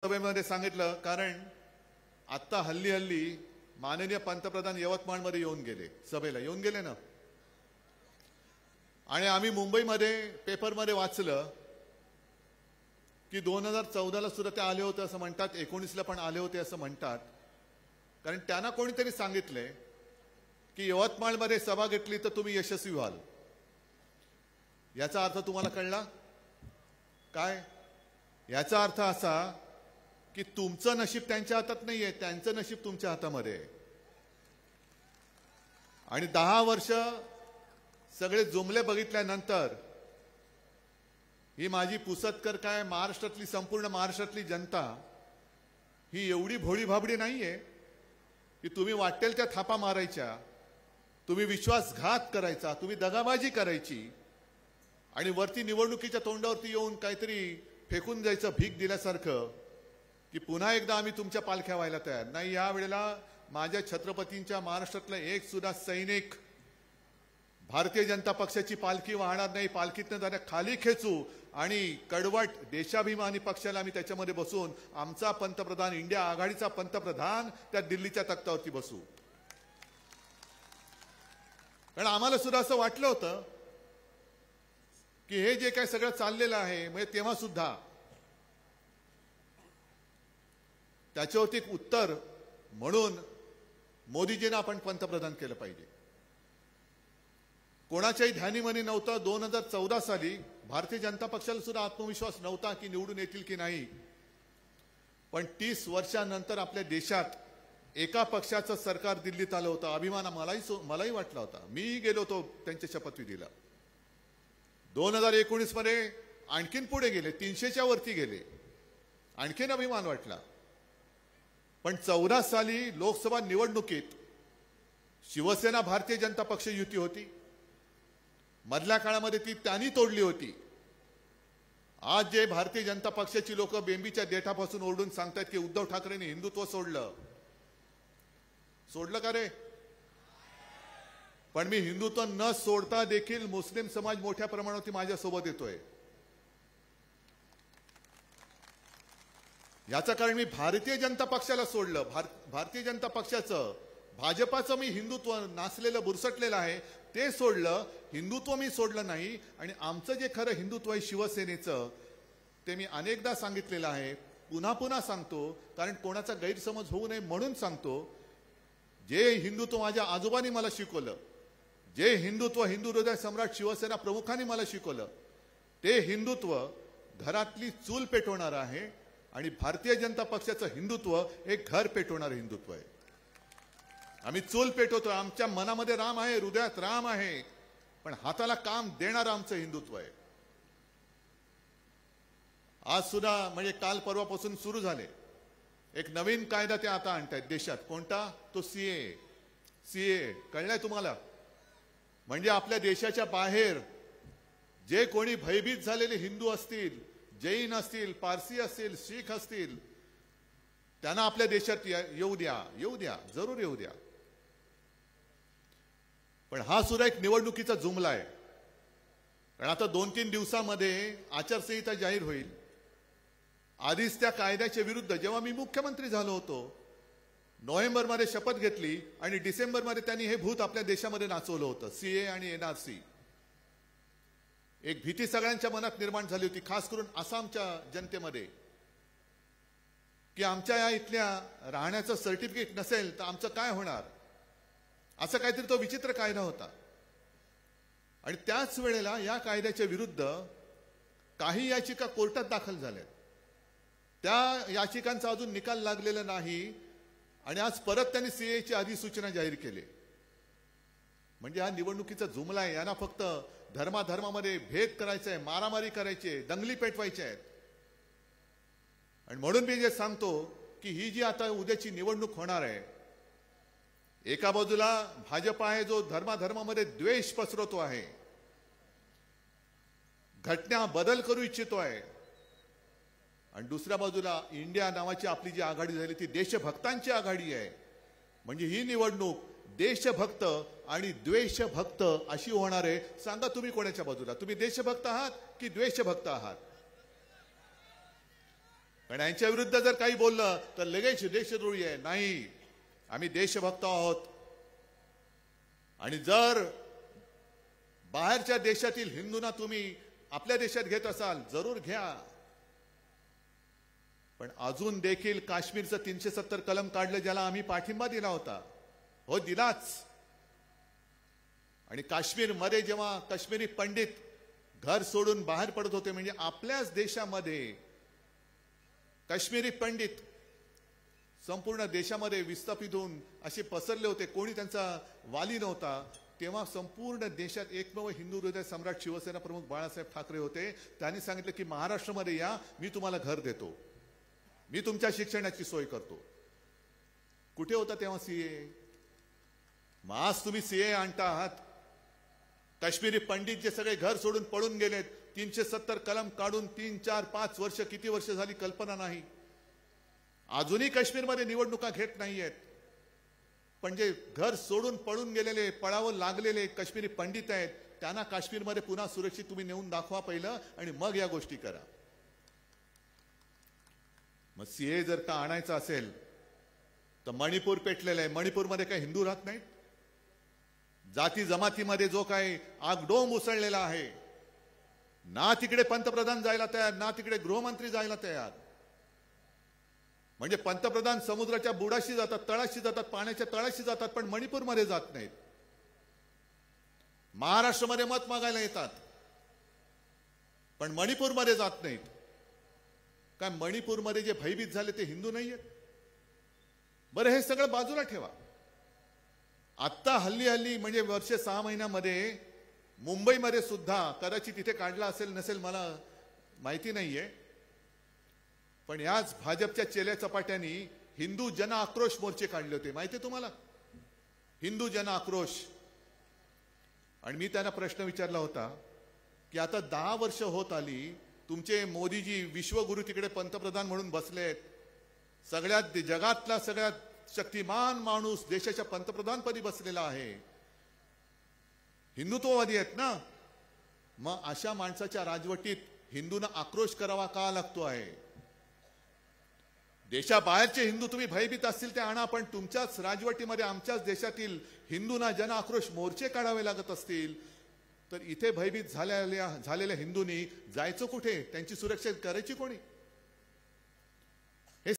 सभेमध्ये सांगितलं, कारण आत्ता हल्ली माननीय पंतप्रधान यवतमाळमध्ये येऊन गेले, सभेला येऊन गेले ना. आणि आम्ही मुंबईमध्ये पेपरमध्ये वाचलं की 2014ला सुद्धा ते आले होते असं म्हणतात, 19ला पण आले होते असं म्हणतात. कारण त्यांना कोणीतरी सांगितले की यवतमाळमध्ये सभा घेतली तर तुम्ही यशस्वी व्हाल. याचा अर्थ तुम्हाला कळला काय? याचा अर्थ असा की तुमचं नशीब त्यांच्या हातात नाहीये, त्यांचं नशीब तुमच्या हातामध्ये आहे. आणि 10 वर्ष सगळे जुमले बघितल्यानंतर ही माझी पुसतकर काय, महाराष्ट्रातली संपूर्ण महाराष्ट्रातली जनता ही एवढी भोळी भाबडी नाहीये की तुम्ही वाटेल त्या थापा मारायच्या, तुम्ही विश्वासघात करायचा, तुम्ही दगाबाजी करायची आणि वरती निवडणुकीच्या तोंडावरती येऊन काहीतरी फेकून जायचं भीक दिल्यासारखं की पुन्हा एकदा आम्ही तुमच्या पालख्या व्हायला तयार नाही. या वेळेला माझ्या छत्रपतींच्या महाराष्ट्रातला एक सुद्धा सैनिक भारतीय जनता पक्षाची पालखी वाहणार नाही. पालखीतनं जरा खाली खेचू आणि कडवट देशाभिमानी पक्षाला आम्ही त्याच्यामध्ये बसून आमचा पंतप्रधान, इंडिया आघाडीचा पंतप्रधान त्या दिल्लीच्या तख्तावरती बसू. कारण आम्हाला सुद्धा असं वाटलं होतं की हे जे काय सगळं चाललेलं आहे, म्हणजे तेव्हा सुद्धा त्याच्यावरती एक उत्तर म्हणून मोदीजींना आपण पंतप्रधान केलं पाहिजे. कोणाच्याही ध्यानीमनी नव्हतं. 2014 साली भारतीय जनता पक्षाला सुद्धा आत्मविश्वास नव्हता की निवडून येतील की नाही. पण 30 वर्षांनंतर आपल्या देशात एका पक्षाचं सरकार दिल्लीत आलं होतं. अभिमान मलाही वाटला होता. मीही गेलो होतो त्यांच्या शपथविधीला. 2019 मध्ये आणखीन पुढे गेले, 300च्या वरती गेले, आणखीन अभिमान वाटला. पण 14 साली लोकसभा निवडणुकीत शिवसेना भारतीय जनता पक्ष युती होती. मधल्या काळामध्ये ती त्यांनी तोडली होती. आज जे भारतीय जनता पक्षाची लोक बेंबीच्या देठापासून ओरडून सांगतात की उद्धव ठाकरेंनी हिंदुत्व सोडलं का रे? पण मी हिंदुत्व न सोडता देखील मुस्लिम समाज मोठ्या प्रमाणावरती माझ्यासोबत येतोय. याचं कारण मी भारतीय जनता पक्षाला सोडलं. भारतीय जनता पक्षाचं, भाजपाचं मी हिंदुत्व नासलेलं बुरसटलेलं आहे ते सोडलं. हिंदुत्व मी सोडलं नाही. आणि आमचं जे खरं हिंदुत्व आहे शिवसेनेचं, ते मी अनेकदा सांगितलेलं आहे, पुन्हा पुन्हा सांगतो, कारण कोणाचा गैरसमज होऊ नये म्हणून सांगतो. जे हिंदुत्व माझ्या आजोबांनी मला शिकवलं, जे हिंदुत्व हिंदू हृदय सम्राट शिवसेना प्रमुखांनी मला शिकवलं, ते हिंदुत्व घरातली चूल पेटवणार आहे. आणि भारतीय जनता पक्षाचं हिंदुत्व एक घर पेटवणारं हिंदुत्व आहे. आम्ही चूल पेटवतो. आमच्या मनामध्ये राम आहे, हृदयात राम आहे, पण हाताला काम देणारं आमचं हिंदुत्व आहे. आज सुद्धा म्हणजे काल परवापासून सुरू झाले एक नवीन कायदा ते आता आणतायत देशात. कोणता? तो सीए. कळलंय तुम्हाला? म्हणजे आपल्या देशाच्या बाहेर जे कोणी भयभीत झालेले हिंदू असतील, जैन असतील, पारसी असतील, शीख असतील, त्यांना आपल्या देशात येऊ द्या, जरूर येऊ द्या. पण हा सुद्धा एक निवडणुकीचा जुमला आहे. कारण आता 2-3 दिवसामध्ये आचारसंहिता जाहीर होईल. आधीच त्या कायद्याच्या विरुद्ध जेव्हा मी मुख्यमंत्री झालो होतो, नोव्हेंबरमध्ये शपथ घेतली आणि डिसेंबरमध्ये त्यांनी हे भूत आपल्या देशामध्ये नाचवलं होतं, सीए आणि एनआरसी. एक भीती सगळ्यांच्या मनात निर्माण झाली होती, खास करून आसामच्या जनतेमध्ये, की आमच्या या इथल्या राहण्याचं सर्टिफिकेट नसेल तर आमचं काय होणार, असं काहीतरी तो विचित्र कायदा होता. आणि त्याच वेळेला या कायद्याच्या विरुद्ध काही याचिका कोर्टात दाखल झाल्या. त्या याचिकांचा अजून निकाल लागलेला नाही. आणि आज परत त्यांनी सीएची अधिसूचना जाहीर केली. म्हणजे हा निवडणुकीचा जुमला आहे. यांना फक्त धर्माधर्मामध्ये भेद करायचा आहे, मारामारी करायची आहे, दंगली पेटवायच्या आहेत. आणि म्हणून मी जे सांगतो की ही जी आता उद्याची निवडणूक होणार आहे, एका बाजूला भाजप आहे जो धर्माधर्मामध्ये द्वेष पसरवतो आहे, घटना बदल करू इच्छितो आहे, आणि दुसऱ्या बाजूला इंडिया नावाची आपली जी आघाडी झाली ती देशभक्तांची आघाडी आहे. म्हणजे ही निवडणूक देशभक्त आणि द्वेषभक्त अशी होणार आहे. सांगा तुम्ही कोणाच्या बाजूला? तुम्ही देशभक्त आहात की द्वेषभक्त आहात? कारण यांच्या विरुद्ध जर काही बोललं तर लगेच देशद्रोही आहे. नाही, आम्ही देशभक्त आहोत. आणि जर बाहेरच्या देशातील हिंदूंना तुम्ही आपल्या देशात घेत असाल, जरूर घ्या. पण अजून देखील काश्मीरचं 370 कलम काढलं, ज्याला आम्ही पाठिंबा दिला होता. हो, दिलाच. आणि काश्मीरमध्ये जेव्हा काश्मीरी पंडित घर सोडून बाहेर पडत होते, म्हणजे आपल्याच देशामध्ये काश्मीरी पंडित संपूर्ण देशामध्ये विस्थापित होऊन असे पसरले होते, कोणी त्यांचा वाली नव्हता. तेव्हा संपूर्ण देशात एकमेव हिंदू हृदय सम्राट शिवसेना प्रमुख बाळासाहेब ठाकरे होते. त्यांनी सांगितलं की महाराष्ट्रामध्ये या, मी तुम्हाला घर देतो, मी तुमच्या शिक्षणाची सोय करतो. कुठे होता तेव्हा सीए? आज तुम्ही सीए आणता आहात. काश्मीरी पंडित जे सगळे घर सोडून पळून गेलेत, 370 कलम काढून 3, 4, 5 वर्ष, किती वर्ष झाली कल्पना नाही. अजूनही काश्मीरमध्ये निवडणुका घेत नाहीयेत. पण जे घर सोडून पळून गेलेले, पळावं लागलेले काश्मीरी पंडित आहेत, त्यांना काश्मीरमध्ये पुन्हा सुरक्षित तुम्ही नेऊन दाखवा पहिलं, आणि मग या गोष्टी करा. मग सीए जर का आणायचं असेल तर मणिपूर पेटलेलं आहे. मणिपूरमध्ये काही हिंदू राहत नाहीत. जाती जमातीमध्ये जो काही आगडोंब उसळलेला आहे, ना तिकडे पंतप्रधान जायला तयार, ना तिकडे गृहमंत्री जायला तयार. म्हणजे पंतप्रधान समुद्राच्या बुडाशी जातात, तळाशी जातात, पाण्याच्या तळाशी जातात, पण मणिपूरमध्ये जात नाहीत. महाराष्ट्रामध्ये मत मागायला येतात, पण मणिपूरमध्ये जात नाहीत. काय मणिपूरमध्ये जे भयभीत झाले ते हिंदू नाहीयेत? बरं, हे सगळं बाजूला ठेवा. आत्ता हल्ली म्हणजे वर्ष 6 महिन्यामध्ये मुंबईमध्ये सुद्धा, कदाचित तिथे काढला असेल नसेल मला माहिती नाहीये, पण याच भाजपच्या चेल्या चपाट्यांनी हिंदू जन आक्रोश मोर्चे काढले होते. माहिती आहे तुम्हाला? हिंदू जन आक्रोश. आणि मी त्यांना प्रश्न विचारला होता की आता 10 वर्ष होत आली, तुमचे मोदीजी विश्वगुरु तिकडे पंतप्रधान म्हणून बसलेत, सगळ्यात जगातला सगळ्यात शक्तिमान माणूस देशाच्या पंतप्रधानपदी बसलेला आहे, हिंदुत्ववादी आहेत ना. मग अशा माणसाच्या राजवटीत हिंदूंना आक्रोश करावा का लागतो आहे? देशाबाहेरचे हिंदू तुम्ही भयभीत असतील ते आणा, पण तुमच्याच राजवटीमध्ये आमच्याच देशातील हिंदूंना जन आक्रोश मोर्चे काढावे लागत असतील तर इथे भयभीत झालेल्या हिंदूंनी जायचं कुठे? त्यांची सुरक्षा करायची कोणी?